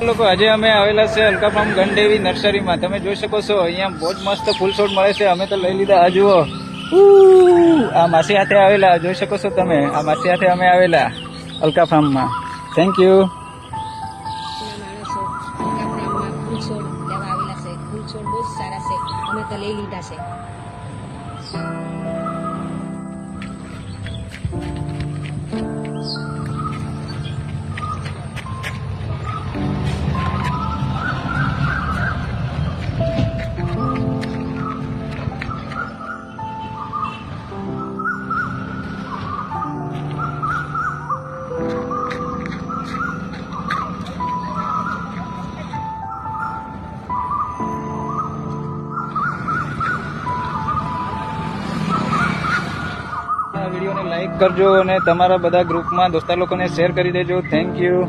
લોકો આજે અમે આવેલા છે હલકા ફાર્મ ગણદેવી નર્સરીમાં. તમે જોઈ શકો છો અહીંયા બહુ જ મસ્ત ફૂલ છોડ મળે છે. અમે તો લઈ લીધા. આ જુઓ, આ માસી હાથે આવેલા, જોઈ શકો છો તમે. આ માસી હાથે અમે આવેલા હલકા ફાર્મમાં. Thank you. માણસો ફૂલ છોડ લેવા આવેલા છે. ફૂલ છોડ બહુ જ સારા છે. અમે તો લઈ લીધા છે. આ વિડીયોને લાઈક કરજો અને તમારા બધા ગ્રુપમાં દોસ્તાર લોકોને શેર કરી દેજો. Thank you.